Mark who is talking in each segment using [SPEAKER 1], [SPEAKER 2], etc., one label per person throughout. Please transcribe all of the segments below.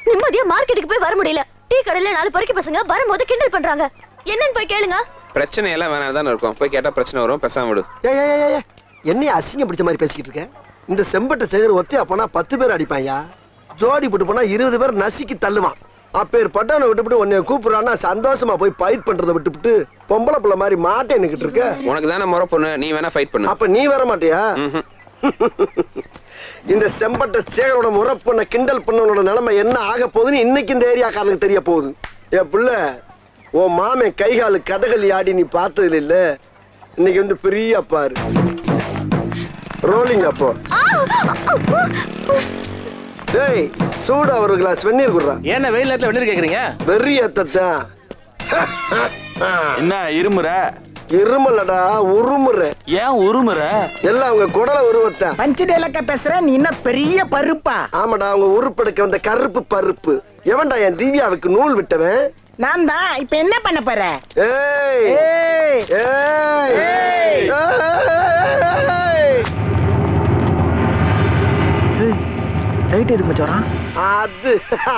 [SPEAKER 1] நிம்மதியா மார்க்கெட்டுக்கு போய் வர முடியல. டீ கடையில 4 பொறுக்கி பசங்க வரும்போது கிண்டல் பண்றாங்க. என்னன்னு போய் கேளுங்க.
[SPEAKER 2] பிரச்சனை எல்லாம் வேணாம் தானே இருக்கும். போய் கேட்டா பிரச்சனை வரும். பேசாம விடு.
[SPEAKER 3] என்னைய அசிங்கம் பிடிச்ச மாதிரி பேசிக்கிட்டு இருக்க? இந்த செம்பட்ட சேகர் ஒத்தையா போனா 10 பேர் அடிப்பாயா? ஜோடி போட்டு போனா 20 பேர் நசுக்கி தள்ளுவான். அப்பேர் பட்டவனை விட்டுவிட்டு உன்னை கூப்பிடுறான்னா சந்தோஷமா போய் ஃபைட் பண்றதை விட்டுவிட்டு பொம்பளை பிள்ளை மாதிரி மாட்டே நிக்கிட்டு இருக்க.
[SPEAKER 2] உனக்கு தானே முறை பொண்ணு, நீ வேணா ஃபைட் பண்ணு.
[SPEAKER 3] அப்ப நீ வர மாட்டியா? இந்த செம்பட்ட சேகரோட முறை பொண்ண கிண்டல் பண்ணவனோட நிலைமை என்ன ஆக போகுதுன்னு இன்னைக்கு இந்த ஏரியாக்காரனுக்கு தெரிய போகுது. என் பிள்ளை உன் மாமே கைகாலு கதகளி ஆடி நீ பார்த்தது இல்ல. இன்னைக்கு வந்து பெரிய பாரு ரோலிங். அப்போ டேய் சூடா ஒரு கிளாஸ் வெந்நீர் குடுறா.
[SPEAKER 4] என்ன வெயில் நேரத்துல வெந்நீர் கேக்குறீங்க?
[SPEAKER 3] வெறி ஏத்தத்தான்.
[SPEAKER 4] என்ன இருமுற?
[SPEAKER 3] இருமலடா உருமுற.
[SPEAKER 4] ஏன் உருமுற?
[SPEAKER 3] எல்லாம் அவங்க குடல உருவத்தான்.
[SPEAKER 5] பஞ்சடேலக்க பேசுற நீ என்ன பெரிய பருப்பா?
[SPEAKER 3] ஆமாடா அவங்க உருப்பெடுக்க வந்த கருப்பு பருப்பு. எவன்டா என் திவ்யாவுக்கு நூல் விட்டவன்?
[SPEAKER 5] நான் தான். இப்ப என்ன பண்ண போற?
[SPEAKER 3] ஏய் ஏய் ஏய்
[SPEAKER 5] ரைட் எதுக்கு மச்சான்?
[SPEAKER 3] அது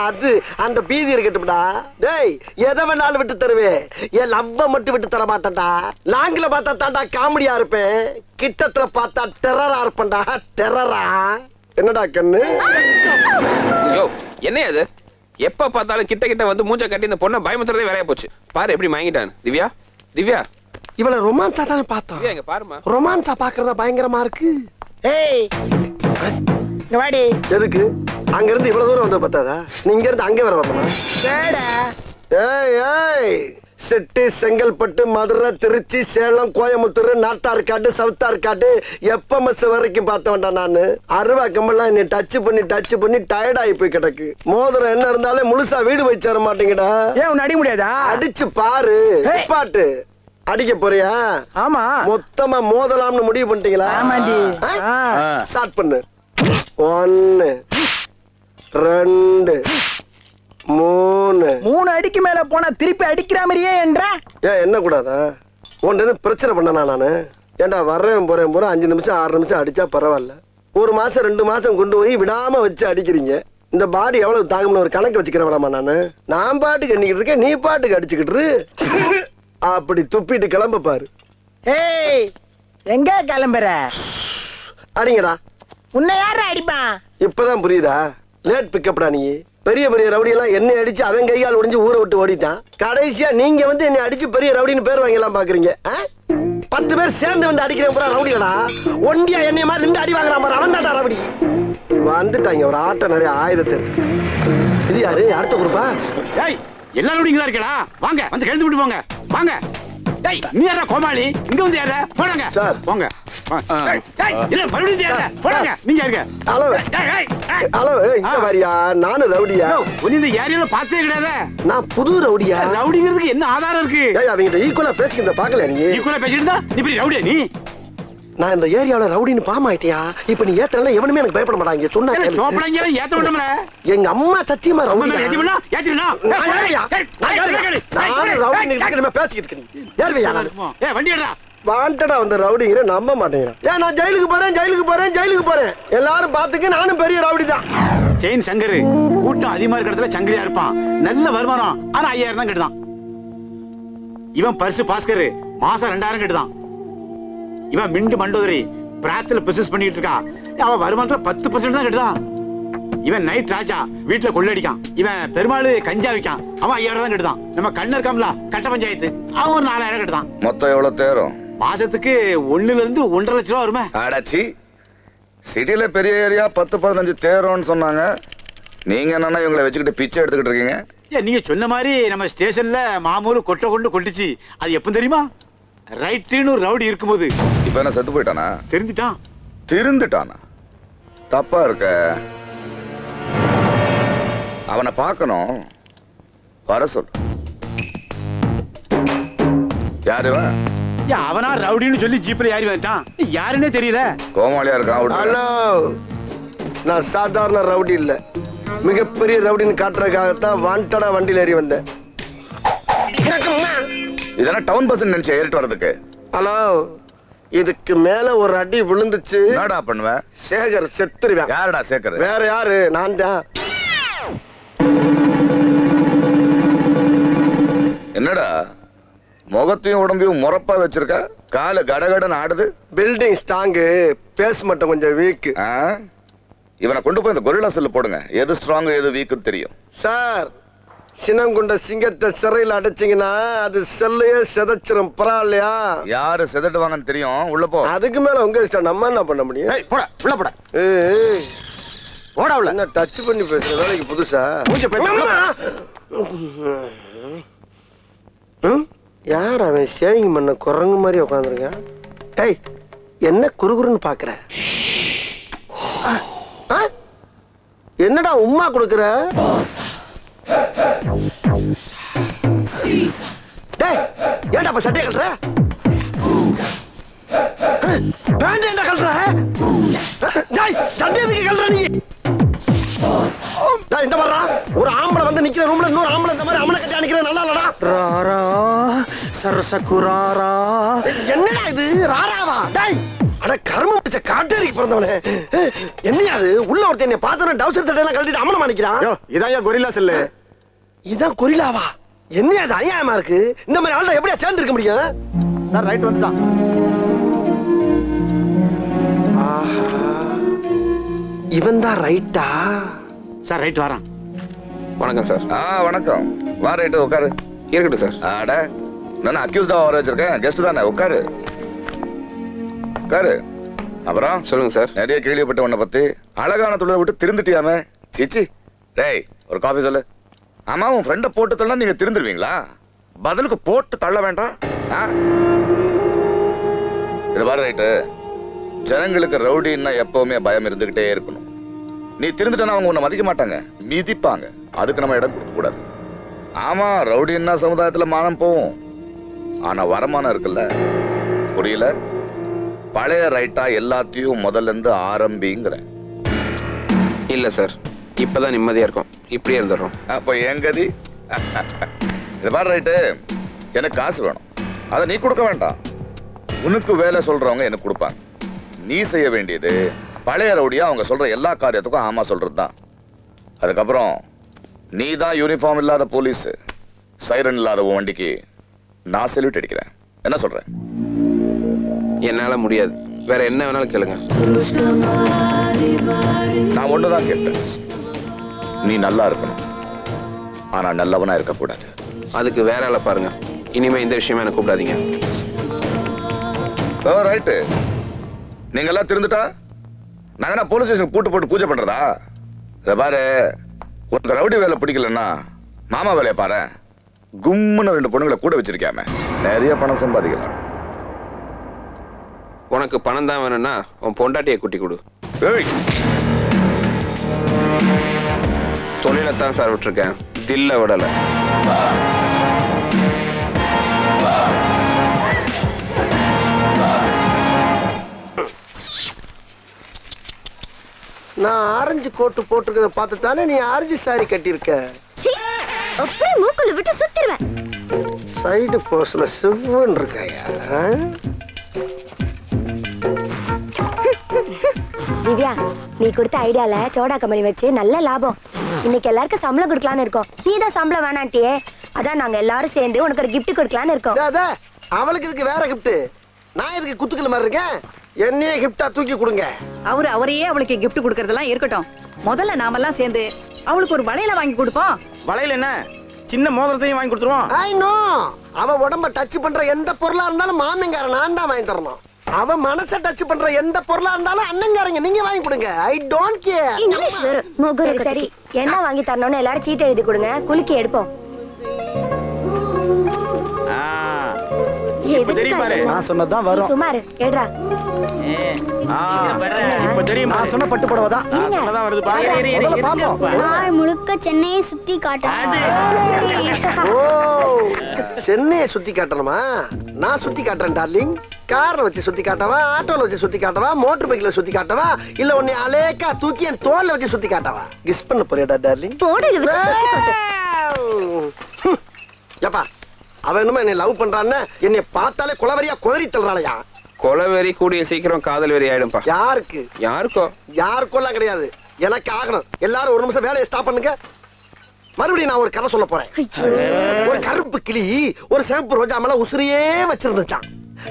[SPEAKER 3] அது அந்த பீதி இருக்கட்டும்டா. டேய் எதை வேணாலும் விட்டு தருவேன். என் லவ்வ மட்டும் விட்டு தர மாட்டேன்டா. லாங்கில பார்த்தா தாண்டா காமெடியா இருப்பேன். கிட்டத்துல பார்த்தா டெரரா இருப்பேன்டா. டெரரா. என்னடா கண்ணு?
[SPEAKER 2] யோ என்ன அது? எப்ப பார்த்தாலும் கிட்ட கிட்ட வந்து மூஞ்ச கட்டி இந்த பொண்ணை பயமுத்துறதே வேலையா போச்சு. பாரு எப்படி வாங்கிட்டான். திவ்யா திவ்யா
[SPEAKER 3] இவள ரொமான்ஸா தானே பார்த்தோம்.
[SPEAKER 2] இங்க பாருமா.
[SPEAKER 3] ரொமான்ஸா பாக்குறதா பயங்கரமா இருக்கு.
[SPEAKER 5] ஏய் இங்க வாடி.
[SPEAKER 3] எதுக்கு? அங்க இருந்து இவ்வளவு தூரம் வந்து பார்த்தாதா? நீ இங்க இருந்து அங்க வர வரணுமா?
[SPEAKER 5] டேடா.
[SPEAKER 3] ஏய் ஏய் செட்டி செங்கல்பட்டு மதுரை திருச்சி சேலம் கோயம்புத்தூர் நாட்டார்காடு சவுத்தார்காடு எப்பமஸ் வரைக்கும் பார்த்தவன்டா நானு. அருவா கம்பெல்லாம் என்னை டச் பண்ணி டயர்ட் ஆகி போய் கிடக்கு. மோதிரம் என்ன இருந்தாலே முழுசா வீடு போய் சேர மாட்டேங்கடா.
[SPEAKER 5] ஏன் உன்னை அடிக்க முடியாதா?
[SPEAKER 3] அடிச்சு பாரு. பாட்டு அடிக்க போறியா?
[SPEAKER 5] ஆமா.
[SPEAKER 3] மொத்தமா மோதலாம்னு முடிவு பண்ணிட்டீங்களா?
[SPEAKER 5] ஆமாண்டி.
[SPEAKER 3] ஸ்டார்ட் பண்ணு. 1 2
[SPEAKER 5] 3 அடிக்கு மேல போனா திருப்பி அடிக்கிற மாதிரியே என்றா?
[SPEAKER 3] ஏன் என்ன கூடாதா? உன்ட்டு பிரச்சனை பண்ணனா நானு? ஏண்டா வர்றேன் போறேன் 5 நிமிஷம் 6 நிமிஷம் அடிச்சா பரவாயில்ல. 1 மாசம் 2 மாசம் கொண்டு போய் விடாம வச்சு அடிக்கிறீங்க. இந்த பாடி எவ்வளவு தாங்கும்னு ஒரு கணக்கு வச்சுக்கிற விடாமா நானு? நான் பாட்டுக்கு எண்ணிக்கிட்டு இருக்கேன், நீ பாட்டுக்கு அடிச்சுக்கிட்டு அப்படி துப்பிட்டு கிளம்ப பாரு.
[SPEAKER 5] ஏய் எங்க கிளம்புற?
[SPEAKER 3] அடிங்கடா.
[SPEAKER 5] உன்னை யார அடிப்பான்?
[SPEAKER 3] இப்பதான் புரியுதா? லேட் பிக்கப்டா நீ. பெரிய பெரிய ரவுடி எல்லாம் என்னை அடிச்சு அவன் கையால் ஒடிஞ்சு ஊரை விட்டு ஓடிட்டான். கடைசியா நீங்க வந்து என்னை அடிச்சு பெரிய ரவுடின்னு பேர் வாங்கலாம் பாக்குறீங்க. 10 பேர் சேர்ந்து வந்து அடிக்கிறேன் பூரா ரவுடிகளா? ஒண்டியா என்னைய மாதிரி 2 அடி வாங்குறான் பாரு, அவன் தான்டா ரவுடி. வந்துட்டாங்க ஒரு ஆட்ட நிறைய ஆயுதத்தை. இது யாரு? அடுத்த குரூப்பா?
[SPEAKER 4] ஏய் எல்லா ரவுடிங்க தான் இருக்கடா. வாங்க வந்து கழுத்து விட்டு போங்க. வாங்க. ஏய் நீ யாரா கோமாளி? இங்க வந்து யாரா? போடுங்க சார் போங்க. ஏய் இல்ல மறுபடியும் யாரா? போடுங்க. நீங்க யாருங்க?
[SPEAKER 3] ஹலோ ஹலோ இங்க வாரியா? நானும் ரவுடியா?
[SPEAKER 4] நீ இந்த ஏரியால பார்த்தே கிடையாது.
[SPEAKER 3] நான் புது ரவுடியா?
[SPEAKER 4] ரவுடிங்கிறதுக்கு என்ன ஆதாரம் இருக்கு?
[SPEAKER 3] ஏய் அவங்க ஈக்குவலா பேசிக்கிட்ட பாக்கல நீ?
[SPEAKER 4] ஈக்குவலா பேசிட்டு இருந்தா நீ பெரிய ரவுடியா நீ?
[SPEAKER 3] நான் இந்த ஏரியாவுல ரவுடின்னு பாம் ஆயிட்டியா? இப்ப நீ ஏத்தறல எவனுமே எனக்கு பயப்பட மாட்டாங்க. சொன்னா கேளு.
[SPEAKER 4] சோப்படாங்க ஏத்த விடணும்ல.
[SPEAKER 3] எங்க அம்மா சத்தியமா ரவுடி.
[SPEAKER 4] ஏத்தினா ஏத்தினா.
[SPEAKER 3] நான் ரவுடி நிக்கறமே பேசிக்கிட்டு இருக்கீங்க. யார் வையா?
[SPEAKER 4] ஏய் வண்டி ஏறடா.
[SPEAKER 3] வாண்டடா வந்த ரவுடிங்கற நம்ப மாட்டேங்கறான். ஏன் நான் ஜெயிலுக்கு போறேன். எல்லாரும் பாத்துக்க நானும் பெரிய ரவுடி தான்.
[SPEAKER 4] செயின் சங்கர் கூட்டம் அதிகமா இருக்கிற இடத்துல சங்கரியா இருப்பான். நல்ல வருமானம். ஆனா 5000 தான் கட்டுதான். இவன் பரிசு பாஸ்கர் மாசம் 2000 கட்டுதான். இவன் மிண்டு மண்டோதரி பிராத்துல பிசினஸ் பண்ணிட்டு இருக்கா. அவன் வருமானத்துல 10% தான் கட்டுதான். இவன் நைட் ராஜா வீட்டுல கொள்ளடிக்கான். இவன் பெருமாள் கஞ்சா விக்கான். அவன் 5000 தான் கட்டுதான். நம்ம கண்ணு இருக்காமல கட்ட பஞ்சாயத்து அவன் ஒரு 4000 கட்டுதான்.
[SPEAKER 6] மொத்தம் எவ்வளவு தேரும்?
[SPEAKER 4] மாசத்துக்கு 1 இருந்து 1.5 லட்சம் ரூபா வருமே.
[SPEAKER 6] அடச்சி சிட்டில பெரிய ஏரியா 10-15 தேரும்னு சொன்னாங்க. நீங்க என்னன்னா இவங்களை வச்சுக்கிட்டு பிச்சை எடுத்துக்கிட்டு இருக்கீங்க.
[SPEAKER 4] நீங்க சொன்ன மாதிரி நம்ம ஸ்டேஷன்ல மாமூலு கொட்டை கொண்டு கொட்டுச்சு. அது எப்ப தெரியுமா? ரைட்டுன்னு ஒரு ரவுடி இருக்கும்போது.
[SPEAKER 6] இப்ப என்ன செத்து போயிட்டானா?
[SPEAKER 4] திருந்துட்டானா?
[SPEAKER 6] தப்பா இருக்க. அவனை பார்க்கணும். வர சொல். யாரு
[SPEAKER 4] அவனா ரவுடின்னு சொல்லி ஜீப்ல ஏறி வந்துட்டான். யாருன்னே தெரியல.
[SPEAKER 6] கோமாளியா இருக்கான்.
[SPEAKER 3] ஹலோ நான் சாதாரண ரவுடி இல்ல, மிகப்பெரிய ரவுடின்னு காட்டுறதுக்காகத்தான் வாண்டடா வண்டியில ஏறி வந்தேன்.
[SPEAKER 6] இதெல்லாம் டவுன் பஸ் நினைச்சு ஏறிட்டு வர்றதுக்கு.
[SPEAKER 3] ஹலோ இதுக்கு மேல ஒரு அடி விழுந்துச்சு
[SPEAKER 6] என்னடா பண்ணுவேன்?
[SPEAKER 3] சேகர் செத்துருவேன்.
[SPEAKER 6] யாருடா சேகர்?
[SPEAKER 3] வேற யாரு? நான் தான்.
[SPEAKER 6] என்னடா முகத்தையும் உடம்பையும் முறப்பா வச்சிருக்க? காலு கடகடன் ஆடுது.
[SPEAKER 3] பில்டிங் ஸ்ட்ராங்கு, பேஸ் மட்டும் கொஞ்சம் வீக்.
[SPEAKER 6] இவனை கொண்டு போய் இந்த கொரில்லா செல்ல போடுங்க. எது ஸ்ட்ராங் எது வீக்குன்னு தெரியும்.
[SPEAKER 3] சார், சின்னங்குண்ட சிங்கத்தை சிறையில் அடைச்சிங்கன்னா அது செல்லையே செதைச்சிரும். பரவாயில்லையா?
[SPEAKER 6] யாரு செதட்டுவாங்கன்னு தெரியும். உள்ள போ.
[SPEAKER 3] அதுக்கு மேல உங்க இஷ்டம், நம்ம என்ன பண்ண முடியும்?
[SPEAKER 4] போடா உள்ள போடா.
[SPEAKER 3] ஓடா உள்ள. என்ன டச் பண்ணி பேசுற வேலைக்கு புதுசா? யார் அவன்? சேவிங் பண்ண குரங்கு மாதிரி உட்காந்துருக்கான். ஏய், என்ன குறுகுறுன்னு பாக்குற? என்னடா உம்மா கொடுக்குற? டேய், ஏன்டா அப்ப சட்டையை கழட்டுற? பேண்ட் ஏன்டா கழட்டுற? டேய், சட்டை எதுக்கு கழட்டுற நீ? டேய், இந்த மாதிரிடா ஒரு ஆம்பளை வந்து நிக்கிற ரூம்ல இன்னொரு ஆம்பளை இந்த மாதிரி அமலை கட்டி அடிக்கிற நல்லா இல்லடா. ராரா சரசகுராரா. என்னடா இது ராராவா? டேய், அட கர்மம் பிடிச்ச காட்டேரிக்கு பிறந்தவனே. என்னையா அது? உள்ள ஒருத்தன் என்னை பார்த்தவன டவுசர் சட்டையெல்லாம் கழட்டிட்டு அமலமா நிக்கிறான்.
[SPEAKER 4] இதான் கொரில்லா செல்லு.
[SPEAKER 3] இதான் கொரில்லாவா? என்ன அது அநியாயமா இருக்கு? இந்த மாதிரி ஆள்ல எப்படியா சேர்ந்து இருக்க முடியும்?
[SPEAKER 4] சார் ரைட் வந்துட்டான்.
[SPEAKER 3] இவன் தான் ரைட்டா?
[SPEAKER 4] சார் ரைட் வரான்.
[SPEAKER 2] வணக்கம் சார்.
[SPEAKER 6] வணக்கம். வா ரைட்டு உட்காரு.
[SPEAKER 2] இருக்கட்டும் சார்.
[SPEAKER 6] ஆட நான் அக்யூஸ்டா வர வச்சிருக்கேன். கெஸ்ட் தானே, உட்காரு உட்காரு. அப்புறம்
[SPEAKER 2] சொல்லுங்க சார்.
[SPEAKER 6] நிறைய கேள்விப்பட்ட உன்னை பத்தி. அழகான தொழிலை விட்டு திருந்துட்டியாமே. சிச்சி. டேய், ஒரு காஃபி சொல்லு. ஆமா, உன் ஃப்ரெண்ட போட்டு தள்ளா நீங்க திருந்துருவீங்களா? பதிலுக்கு போட்டு தள்ள வேண்டாம். இது பாரு ரைட்டு, ஜனங்களுக்கு ரவுடின்னா எப்பவுமே பயம் இருந்துகிட்டே இருக்கணும். நீ திருந்துட்டனா அவங்க உன்னை மதிக்க மாட்டாங்க, மிதிப்பாங்க. அதுக்கு நம்ம இடம் கொடுக்க கூடாது. ஆமா, ரவுடின்னா சமுதாயத்துல மானம் போகும். ஆனா வருமானம் இருக்குல்ல, புரியல? பழைய ரைட்டா எல்லாத்தையும் முதல்ல இருந்து ஆரம்பிங்கிற.
[SPEAKER 2] இல்ல சார், இப்பதான் நிம்மதியா இருக்கும். இப்படியே இருந்துடுறோம்.
[SPEAKER 6] அப்ப என் கதி. இது பாரு ரைட்டு, எனக்கு காசு வேணும். அதை நீ கொடுக்க வேண்டாம். உனக்கு வேலை சொல்றவங்க எனக்கு கொடுப்பாங்க. நீ செய்ய வேண்டியது பழைய ரவுடியா அவங்க சொல்ற எல்லா காரியத்துக்கும் ஆமா சொல்றது தான். அதுக்கப்புறம் நீ தான் யூனிஃபார்ம் இல்லாத போலீஸ், சைரன் இல்லாத உன் வண்டிக்கு நான் செல்யூட் அடிக்கிறேன். என்ன சொல்ற?
[SPEAKER 2] என்னால முடியாது. வேற என்ன வேணாலும் கேளுங்க.
[SPEAKER 6] நான் ஒண்ணுதான் கேட்டேன். நீ நல்லா இருக்கணும், ஆனா நல்லவனா இருக்கக்கூடாது.
[SPEAKER 2] அதுக்கு வேற ஆளை பாருங்க. இனிமே இந்த விஷயமா எனக்கு கூப்பிடாதீங்க.
[SPEAKER 6] ரைட்டு, நீங்க எல்லாம் திருந்துட்டா நாங்க என்ன போலீஸ் ஸ்டேஷன் பூட்டு போட்டு பூஜை பண்றதா? இத பாரு, உனக்கு ரவுடி வேலை பிடிக்கலன்னா மாமா வேலையை பாரு. கும்முன்னு 2 பொண்ணுங்களை கூட வச்சிருக்காம நிறைய பணம் சம்பாதிக்கலாம்.
[SPEAKER 2] உனக்கு பணம் தான் வேணும்னா உன் பொண்டாட்டியை கூட்டி கொடு. தொழிலைத்தான் சார் விட்டுருக்கேன், தில்ல விடலை.
[SPEAKER 3] நான் ஆரஞ்சு கோட்டு போட்டிருக்கத பார்த்து தானே நீ ஆரஞ்சு சாரி கட்டியிருக்க.
[SPEAKER 1] அப்படியே மூக்குல விட்டு சுத்திடுவேன்.
[SPEAKER 3] சைடு போஸ்ல செவ்வன் இருக்காயா?
[SPEAKER 7] திவ்யா, நீ கொடுத்த ஐடியால சோடா கம்பெனி வச்சு நல்ல லாபம். இன்னைக்கு எல்லாருக்கும் சம்பளம் கொடுக்கலான்னு இருக்கோம். நீ தான் சம்பளம் வேணாட்டியே, அதான் நாங்க எல்லாரும் சேர்ந்து உனக்கு ஒரு கிஃப்ட் கொடுக்கலான்னு இருக்கோம்.
[SPEAKER 3] அவளுக்கு இதுக்கு வேற கிஃப்ட், நான் இதுக்கு குத்துக்கல் மாதிரி இருக்கேன். என்னையே கிஃப்டா தூக்கி கொடுங்க.
[SPEAKER 8] அவரையே அவளுக்கு கிஃப்ட் கொடுக்கறதெல்லாம் இருக்கட்டும். முதல்ல நாமெல்லாம் சேர்ந்து அவளுக்கு ஒரு வளையல வாங்கி கொடுப்போம்.
[SPEAKER 4] வளையல் என்ன, சின்ன மோதிரத்தையும் வாங்கி கொடுத்துருவோம்.
[SPEAKER 3] ஐ நோ, அவ உடம்ப டச் பண்ற எந்த பொருளா இருந்தாலும் மாமங்கார நான் தான் வாங்கி தரணும். அவ மனச டச் பண்ற எந்த பொருளா இருந்தாலும் அண்ணங்காரங்க நீங்க வாங்கி கொடுங்க. I don't care.
[SPEAKER 1] இங்கிலீஷ் வேற
[SPEAKER 7] சரி, சரி, என்ன வாங்கி தரணும்னு எல்லாரும் சீட் எழுதி கொடுங்க, குலுக்கி எடுப்போம்.
[SPEAKER 4] தெரியும் பாரு, நான் சொன்னதான் வரும்.
[SPEAKER 7] சுமார் எடுறா.
[SPEAKER 4] இப்ப தெரியும், நான் சொன்ன பட்டு புடவை தான். நான் சொன்னதான் வருது பாரு.
[SPEAKER 1] நாள் முழுக்க சென்னையை சுத்தி காட்டுறேன்.
[SPEAKER 3] ஓ, சென்னையை சுத்தி காட்டணுமா? நான் சுத்தி காட்டுறேன் டார்லிங். கார்ல வச்சு சுத்தி காட்டவா, ஆட்டோல வச்சு சுத்தி காட்டவா, மோட்டர் பைக்ல சுத்தி காட்டவா, இல்ல உன்னை அலேக்கா தூக்கி என் தோல்ல வச்சு சுத்தி காட்டவா? கிஸ் பண்ண போறியடா டார்லிங்?
[SPEAKER 1] போடல விட்டு சுத்தி காட்டு.
[SPEAKER 3] ஏப்பா, அவ என்னமா என்னை லவ் பண்றான்னு என்னை பார்த்தாலே குலவரியா குதறி தள்ளுறாளையா?
[SPEAKER 2] கொலவெறி கூடிய சீக்கிரம் காதல் வெறி ஆயிடும்பா.
[SPEAKER 3] யாருக்கு?
[SPEAKER 2] யாருக்கோ?
[SPEAKER 3] யாருக்கோலாம் கிடையாது, எனக்கு ஆகணும். எல்லாரும் ஒரு நிமிஷம் வேலையை ஸ்டாப் பண்ணுங்க. மறுபடியும் நான் ஒரு கதை சொல்ல போறேன். ஒரு கருப்பு கிளி ஒரு சிவப்பு ரோஜா மேல உசிரியே வச்சிருந்துச்சான்.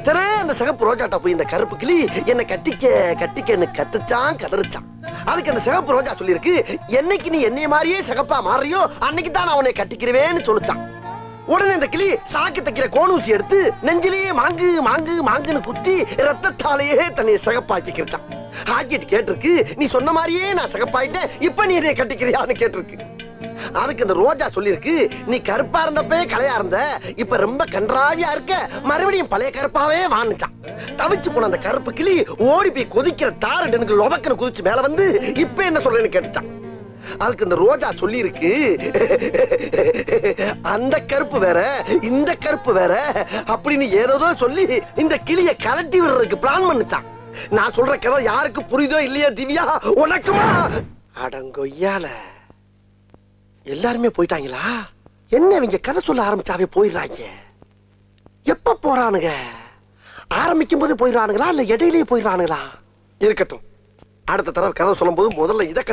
[SPEAKER 3] சரி, அந்த சிவப்பு ரோஜாட்ட போய் இந்த கருப்பு கிளி என்ன கட்டிக்க கட்டிக்கன்னு கத்துச்சான், கதறிச்சான். அதுக்கு அந்த சிவப்பு ரோஜா சொல்லிருக்கு, என்னைக்கு நீ என்னைய மாதிரியே சிகப்பா மாறியோ அன்னைக்கு தான் நான் உன்னை கட்டிக்கிறவேன்னு சொல்லிச்சான். உடனே இந்த கிளி சாக்கு தைக்கிற கோணூசி எடுத்து நெஞ்சிலேயே மாங்கு மாங்கு மாங்குன்னு குத்தி ரத்தத்தாலேயே தன்னை சிகப்பாக்கிக்கிச்சான். ஆக்கிட்டு கேட்டிருக்கு, நீ சொன்ன மாதிரியே நான் சிகப்பாயிட்டேன், இப்ப நீ என்னை கட்டிக்கிறியான்னு கேட்டிருக்கு. அதுக்கு இந்த ரோஜா சொல்லிருக்கு, நீ கருப்பா இருந்தப்பே கலையா இருந்த, இப்ப ரொம்ப கன்றாவியா இருக்க, மறுபடியும் பழைய கருப்பாவே வாணுச்சான். தவிச்சு போன அந்த கருப்பு கிளி ஓடி போய் கொதிக்கிற தாரடுனுக்கு லொபக்கன்னு குதிச்சு மேல வந்து இப்ப என்ன சொல்றேன்னு கேட்டுச்சான். அதுக்கு இந்த ரோஜா சொல்லி இருக்கு, அந்த கருப்பு வேற இந்த கருப்பு வேற அப்படின்னு ஏதோ சொல்லி இந்த கிளிய கலட்டி விடுறதுக்கு பிளான் பண்ணுச்சான். நான் சொல்ற கதை யாருக்கு புரியுதோ இல்லையா திவ்யா உனக்குமா? அடங்கொய்யால எல்லாருமே போயிட்டாங்களா? என்ன இவங்க கதை சொல்ல ஆரம்பிச்சாவே போயிடுறாங்க. எப்ப போறானுங்க? ஆரம்பிக்கும் போது போயிடுறானுங்களா இல்ல இடையிலேயே போயிடுறானுங்களா? இருக்கட்டும், அடுத்த தடவை கதை சொல்லும் போது முதல்ல இதை